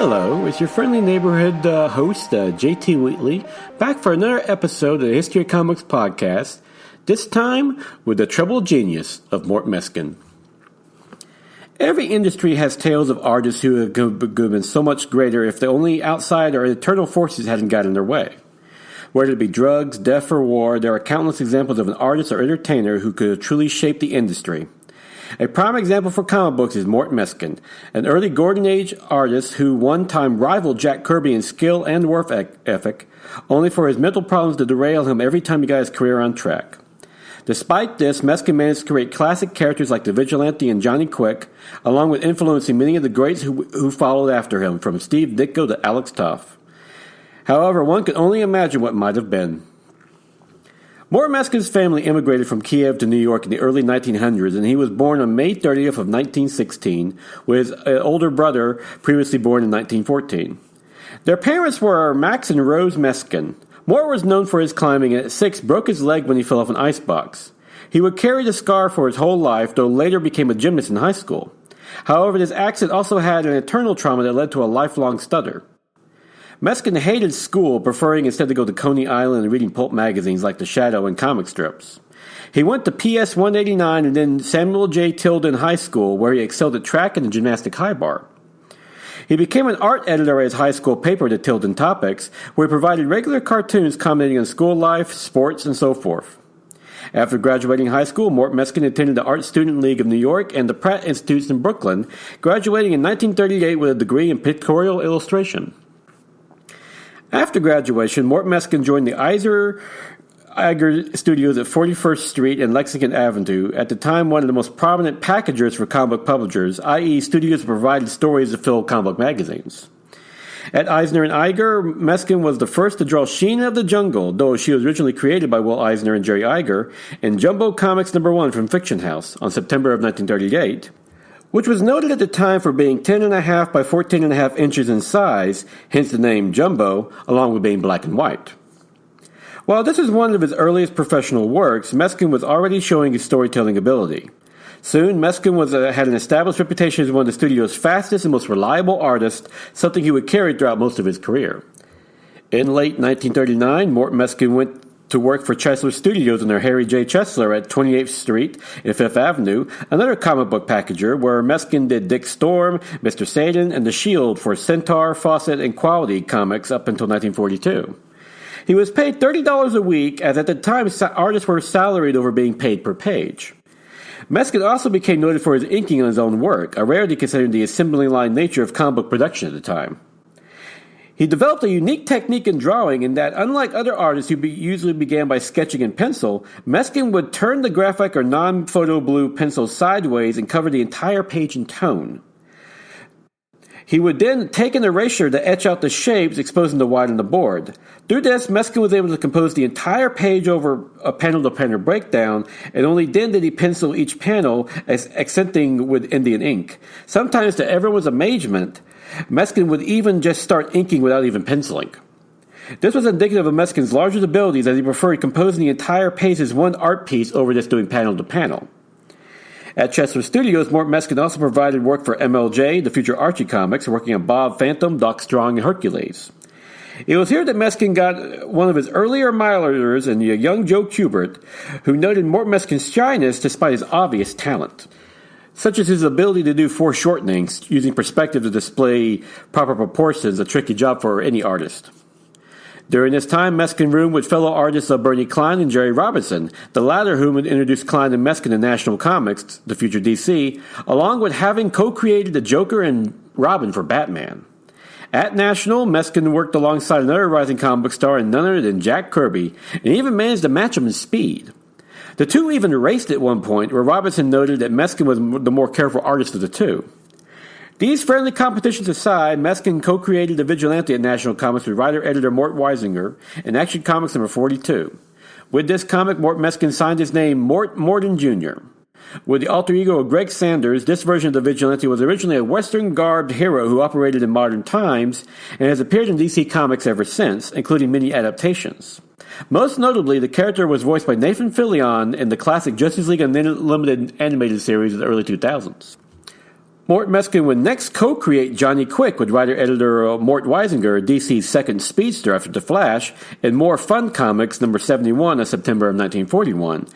Hello, it's your friendly neighborhood host, JT Wheatley, back for another episode of the History of Comics podcast, this time with the troubled genius of Mort Meskin. Every industry has tales of artists who have been so much greater if the only outside or internal forces hadn't got in their way. Whether it be drugs, death, or war, there are countless examples of an artist or entertainer who could have truly shaped the industry. A prime example for comic books is Mort Meskin, an early Golden Age artist who one time rivaled Jack Kirby in skill and work ethic, only for his mental problems to derail him every time he got his career on track. Despite this, Meskin managed to create classic characters like the Vigilante and Johnny Quick, along with influencing many of the greats who followed after him, from Steve Ditko to Alex Toth. However, one can only imagine what might have been. Mort Meskin's family immigrated from Kiev to New York in the early 1900s, and he was born on May 30th of 1916, with his older brother previously born in 1914. Their parents were Max and Rose Meskin. Mort was known for his climbing, and at 6 broke his leg when he fell off an icebox. He would carry the scar for his whole life, though later became a gymnast in high school. However, this accident also had an internal trauma that led to a lifelong stutter. Meskin hated school, preferring instead to go to Coney Island and reading pulp magazines like The Shadow and comic strips. He went to PS 189 and then Samuel J. Tilden High School, where he excelled at track and the gymnastic high bar. He became an art editor at his high school paper, The Tilden Topics, where he provided regular cartoons commenting on school life, sports, and so forth. After graduating high school, Mort Meskin attended the Art Student League of New York and the Pratt Institutes in Brooklyn, graduating in 1938 with a degree in pictorial illustration. After graduation, Mort Meskin joined the Eiger Studios at 41st Street and Lexington Avenue, at the time one of the most prominent packagers for comic book publishers, i.e. studios that provided stories to fill comic book magazines. At Eisner and Eiger, Meskin was the first to draw Sheena of the Jungle, though she was originally created by Will Eisner and Jerry Eiger, in Jumbo Comics #1 from Fiction House on September of 1938. Which was noted at the time for being 10.5 by 14.5 inches in size, hence the name Jumbo, along with being black and white. While this is one of his earliest professional works, Meskin was already showing his storytelling ability. Soon, Meskin had an established reputation as one of the studio's fastest and most reliable artists, something he would carry throughout most of his career. In late 1939, Mort Meskin went to work for Chesler Studios in their Harry J. Chesler at 28th Street and 5th Avenue, another comic book packager where Meskin did Dick Storm, Mr. Satan, and The Shield for Centaur, Fawcett, and Quality Comics up until 1942. He was paid $30 a week, as at the time artists were salaried over being paid per page. Meskin also became noted for his inking on his own work, a rarity considering the assembly line nature of comic book production at the time. He developed a unique technique in drawing in that, unlike other artists who usually began by sketching in pencil, Meskin would turn the graphic or non-photo blue pencil sideways and cover the entire page in tone. He would then take an eraser to etch out the shapes, exposing the white on the board. Through this, Meskin was able to compose the entire page over a panel-to-panel breakdown, and only then did he pencil each panel, accenting with Indian ink. Sometimes, to everyone's amazement, Meskin would even just start inking without even penciling. This was indicative of Meskin's larger abilities, as he preferred composing the entire page as one art piece over just doing panel to panel. At Chesler Studios, Mort Meskin also provided work for MLJ, the future Archie comics, working on Bob Phantom, Doc Strong, and Hercules. It was here that Meskin got one of his earlier admirers in young Joe Kubert, who noted Mort Meskin's shyness despite his obvious talent, such as his ability to do foreshortenings using perspective to display proper proportions, a tricky job for any artist. During this time, Meskin roomed with fellow artists Bernie Klein and Jerry Robinson, the latter whom had introduced Klein and Meskin in National Comics, the future DC, along with having co-created the Joker and Robin for Batman. At National, Meskin worked alongside another rising comic book star and none other than Jack Kirby, and even managed to match him in speed. The two even raced at one point, where Robinson noted that Meskin was the more careful artist of the two. These friendly competitions aside, Meskin co-created the Vigilante at National Comics with writer-editor Mort Weisinger in Action Comics number 42. With this comic, Mort Meskin signed his name Mort Morton Jr. With the alter ego of Greg Sanders, this version of the Vigilante was originally a Western-garbed hero who operated in modern times and has appeared in DC Comics ever since, including many adaptations. Most notably, the character was voiced by Nathan Fillion in the classic Justice League Unlimited animated series of the early 2000s. Mort Meskin would next co-create Johnny Quick with writer-editor Mort Weisinger, DC's second speedster after The Flash, in More Fun Comics number 71 of September of 1941,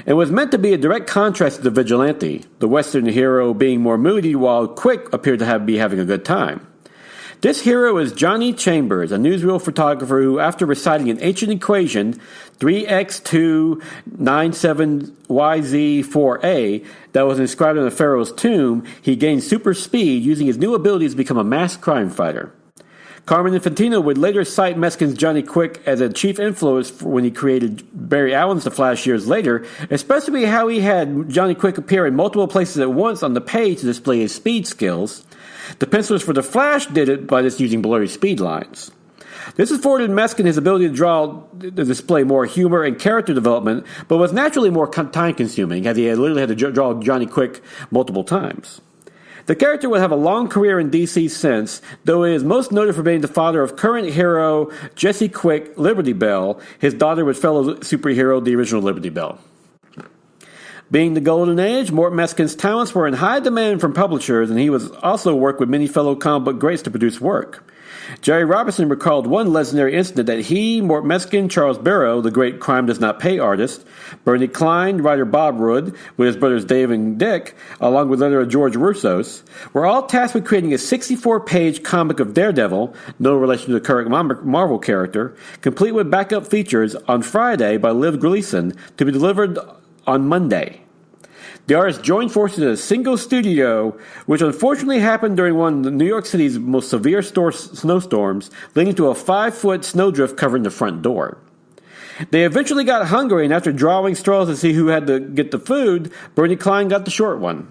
and was meant to be a direct contrast to the Vigilante, the Western hero being more moody while Quick appeared to be having a good time. This hero is Johnny Chambers, a newsreel photographer who, after reciting an ancient equation, 3x297YZ4A, that was inscribed on the pharaoh's tomb, he gained super speed using his new abilities to become a masked crime fighter. Carmen Infantino would later cite Meskin's Johnny Quick as a chief influence when he created Barry Allen's The Flash years later, especially how he had Johnny Quick appear in multiple places at once on the page to display his speed skills. The pencilers for The Flash did it by just using blurry speed lines. This afforded Meskin his ability to display more humor and character development, but was naturally more time-consuming, as he literally had to draw Johnny Quick multiple times. The character would have a long career in DC since, though he is most noted for being the father of current hero Jesse Quick, Liberty Bell. His daughter was fellow superhero, the original Liberty Bell. Being the golden age, Mort Meskin's talents were in high demand from publishers, and he was also worked with many fellow comic book greats to produce work. Jerry Robinson recalled one legendary incident that he, Mort Meskin, Charles Barrow, the great crime does not pay artist, Bernie Klein, writer Bob Rood, with his brothers Dave and Dick, along with editor George Roussos, were all tasked with creating a 64-page comic of Daredevil, no relation to the current Marvel character, complete with backup features on Friday by Liv Gleason, to be delivered on Monday. The artists joined forces in a single studio, which unfortunately happened during one of New York City's most severe snowstorms, leading to a 5-foot snowdrift covering the front door. They eventually got hungry, and after drawing straws to see who had to get the food, Bernie Klein got the short one.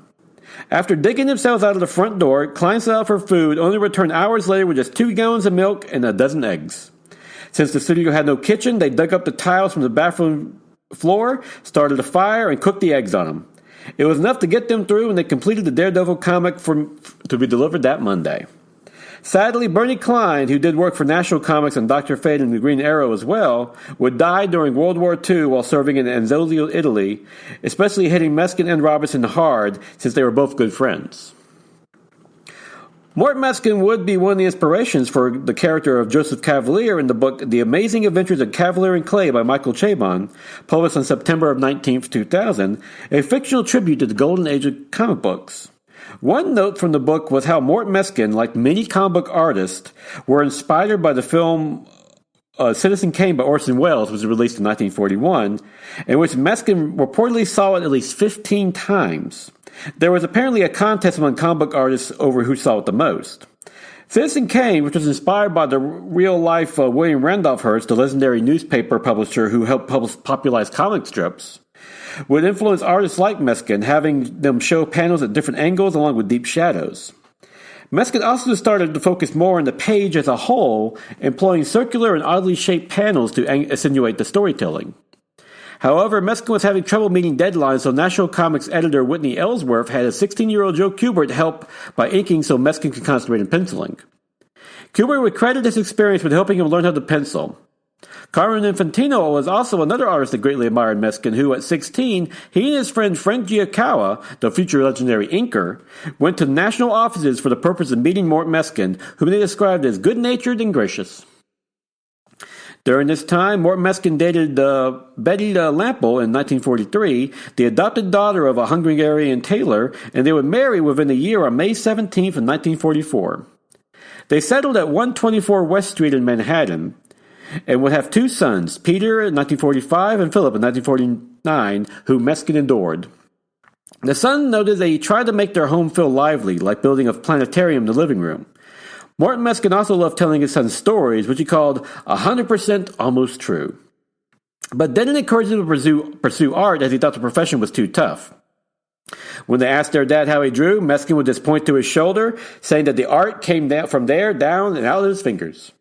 After digging themselves out of the front door, Klein set out for food, only returned hours later with just 2 gallons of milk and a dozen eggs. Since the studio had no kitchen, they dug up the tiles from the bathroom floor, started a fire, and cooked the eggs on them. It was enough to get them through, and they completed the Daredevil comic to be delivered that Monday. Sadly, Bernie Klein, who did work for National Comics and Dr. Fate and the Green Arrow as well, would die during World War II while serving in Anzio, Italy, especially hitting Meskin and Robinson hard since they were both good friends. Mort Meskin would be one of the inspirations for the character of Joseph Cavalier in the book The Amazing Adventures of Cavalier and Clay by Michael Chabon, published on September of 2000, a fictional tribute to the golden age of comic books. One note from the book was how Mort Meskin, like many comic book artists, were inspired by the film Citizen Kane by Orson Welles, which was released in 1941, in which Meskin reportedly saw it at least 15 times. There was apparently a contest among comic book artists over who saw it the most. Citizen Kane, which was inspired by the real-life William Randolph Hearst, the legendary newspaper publisher who helped popularize comic strips, would influence artists like Meskin, having them show panels at different angles along with deep shadows. Meskin also started to focus more on the page as a whole, employing circular and oddly shaped panels to insinuate the storytelling. However, Meskin was having trouble meeting deadlines, so National Comics editor Whitney Ellsworth had a 16-year-old Joe Kubert help by inking so Meskin could concentrate on penciling. Kubert would credit this experience with helping him learn how to pencil. Carmen Infantino was also another artist that greatly admired Meskin, who, at 16, he and his friend Frank Giacoia, the future legendary inker, went to national offices for the purpose of meeting Mort Meskin, whom they described as good-natured and gracious. During this time, Mort Meskin dated Betty Lample in 1943, the adopted daughter of a Hungarian tailor, and they would marry within a year on May 17th of 1944. They settled at 124 West Street in Manhattan, and would have 2 sons, Peter in 1945 and Philip in 1949, whom Meskin adored. The son noted they tried to make their home feel lively, like building a planetarium in the living room. Mort Meskin also loved telling his son stories, which he called 100% almost true. But didn't encourage him to pursue art as he thought the profession was too tough. When they asked their dad how he drew, Meskin would just point to his shoulder, saying that the art came down from there, down, and out of his fingers.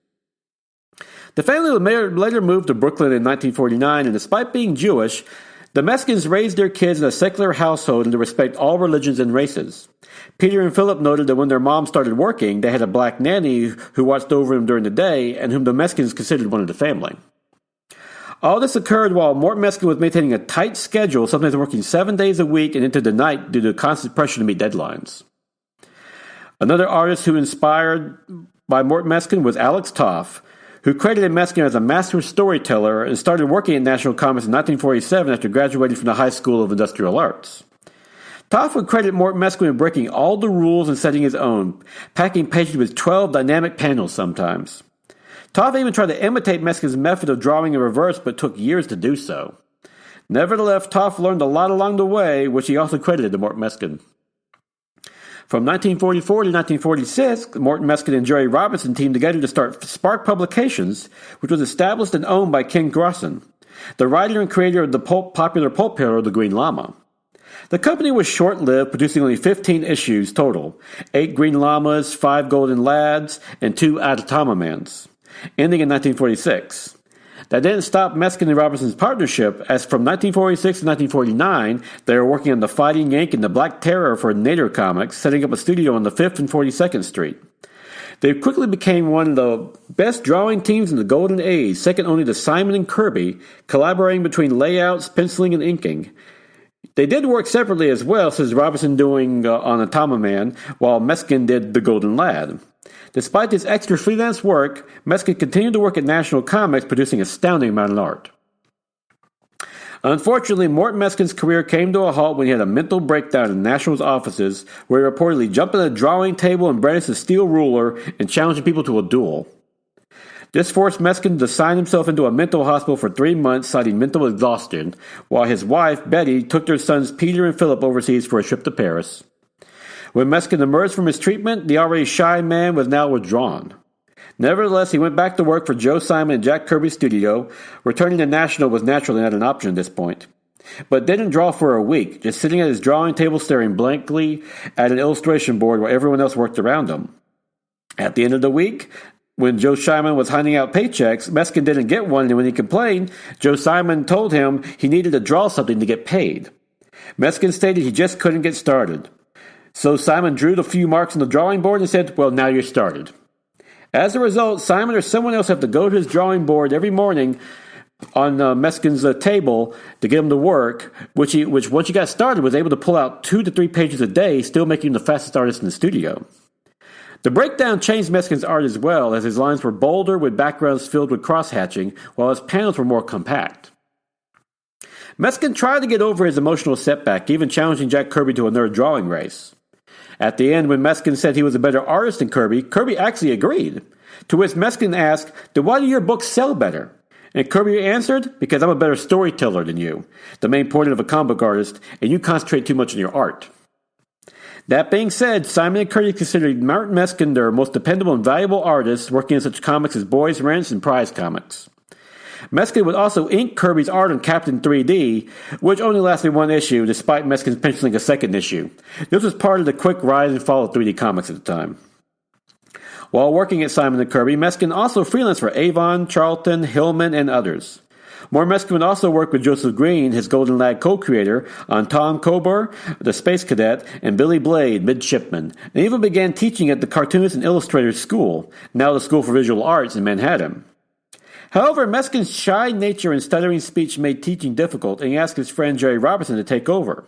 The family would later move to Brooklyn in 1949, and despite being Jewish, the Meskins raised their kids in a secular household and to respect all religions and races. Peter and Philip noted that when their mom started working, they had a black nanny who watched over them during the day and whom the Meskins considered one of the family. All this occurred while Mort Meskin was maintaining a tight schedule, sometimes working 7 days a week and into the night due to constant pressure to meet deadlines. Another artist who inspired by Mort Meskin was Alex Toff, who credited Meskin as a master storyteller and started working at National Comics in 1947 after graduating from the High School of Industrial Arts. Toff would credit Mort Meskin with breaking all the rules and setting his own, packing pages with 12 dynamic panels sometimes. Toff even tried to imitate Meskin's method of drawing in reverse, but took years to do so. Nevertheless, Toff learned a lot along the way, which he also credited to Mort Meskin. From 1944 to 1946, Mort Meskin and Jerry Robinson teamed together to start Spark Publications, which was established and owned by Ken Grosson, the writer and creator of the popular pulp hero The Green Llama. The company was short-lived, producing only 15 issues total, 8 Green Llamas, 5 Golden Lads, and 2 Atatamamans, ending in 1946. That didn't stop Meskin and Robinson's partnership, as from 1946 to 1949, they were working on The Fighting Yank and The Black Terror for Nader Comics, setting up a studio on the 5th and 42nd Street. They quickly became one of the best drawing teams in the Golden Age, second only to Simon and Kirby, collaborating between layouts, penciling, and inking. They did work separately as well, says Robinson doing on Atamaman, while Meskin did The Golden Lad. Despite this extra freelance work, Meskin continued to work at National Comics, producing astounding amount of art. Unfortunately, Mort Meskin's career came to a halt when he had a mental breakdown in National's offices, where he reportedly jumped on a drawing table and brandished a steel ruler and challenged people to a duel. This forced Meskin to sign himself into a mental hospital for 3 months, citing mental exhaustion, while his wife, Betty, took their sons Peter and Philip overseas for a trip to Paris. When Meskin emerged from his treatment, the already shy man was now withdrawn. Nevertheless, he went back to work for Joe Simon and Jack Kirby's studio. Returning to National was naturally not an option at this point. But didn't draw for a week, just sitting at his drawing table staring blankly at an illustration board while everyone else worked around him. At the end of the week, when Joe Simon was handing out paychecks, Meskin didn't get one, and when he complained, Joe Simon told him he needed to draw something to get paid. Meskin stated he just couldn't get started. So Simon drew the few marks on the drawing board and said, "Well, now you're started." As a result, Simon or someone else have to go to his drawing board every morning on Meskin's table to get him to work, which once he got started was able to pull out 2 to 3 pages a day, still making him the fastest artist in the studio. The breakdown changed Meskin's art as well, as his lines were bolder with backgrounds filled with cross-hatching, while his panels were more compact. Meskin tried to get over his emotional setback, even challenging Jack Kirby to another drawing race. At the end, when Meskin said he was a better artist than Kirby, Kirby actually agreed. To which Meskin asked, "Then why do your books sell better?" And Kirby answered, "Because I'm a better storyteller than you, the main point of a comic book artist, and you concentrate too much on your art." That being said, Simon and Kirby considered Mort Meskin their most dependable and valuable artists, working on such comics as Boys Wrench and Prize Comics. Meskin would also ink Kirby's art on Captain 3D, which only lasted 1 issue, despite Meskin's penciling a 2nd issue. This was part of the quick rise and fall of 3D comics at the time. While working at Simon & Kirby, Meskin also freelanced for Avon, Charlton, Hillman, and others. Mort Meskin would also work with Joseph Green, his Golden Lad co-creator, on Tom Coburn, the Space Cadet, and Billy Blade, Midshipman, and even began teaching at the Cartoonist and Illustrators School, now the School for Visual Arts in Manhattan. However, Meskin's shy nature and stuttering speech made teaching difficult, and he asked his friend Jerry Robinson to take over.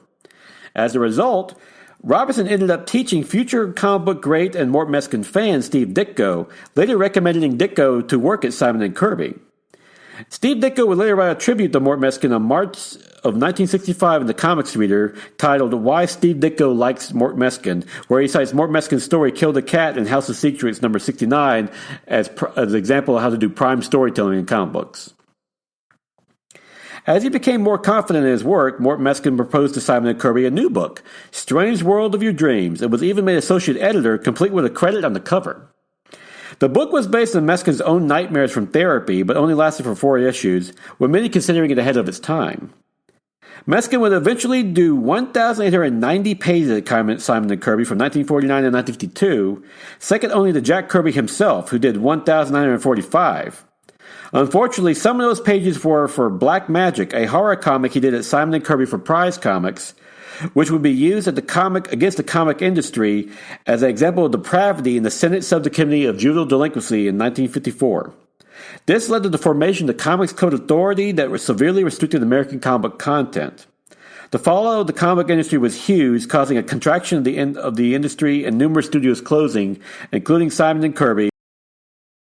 As a result, Robinson ended up teaching future comic book great and Mort Meskin fan Steve Ditko, later recommending Ditko to work at Simon & Kirby. Steve Ditko would later write a tribute to Mort Meskin in March of 1965 in the Comics Reader, titled "Why Steve Ditko Likes Mort Meskin," where he cites Mort Meskin's story "Kill the Cat" in House of Secrets number 69 as an example of how to do prime storytelling in comic books. As he became more confident in his work, Mort Meskin proposed to Simon & Kirby a new book, Strange World of Your Dreams, and was even made associate editor, complete with a credit on the cover. The book was based on Meskin's own nightmares from therapy, but only lasted for 4 issues, with many considering it ahead of its time. Meskin would eventually do 1,890 pages at Simon & Kirby from 1949 to 1952, second only to Jack Kirby himself, who did 1,945. Unfortunately, some of those pages were for Black Magic, a horror comic he did at Simon & Kirby for Prize Comics, which would be used against the comic industry as an example of depravity in the Senate Subcommittee of Juvenile Delinquency in 1954. This led to the formation of the Comics Code Authority that severely restricted American comic book content. The fallout of the comic industry was huge, causing a contraction of the industry and numerous studios closing, including Simon & Kirby,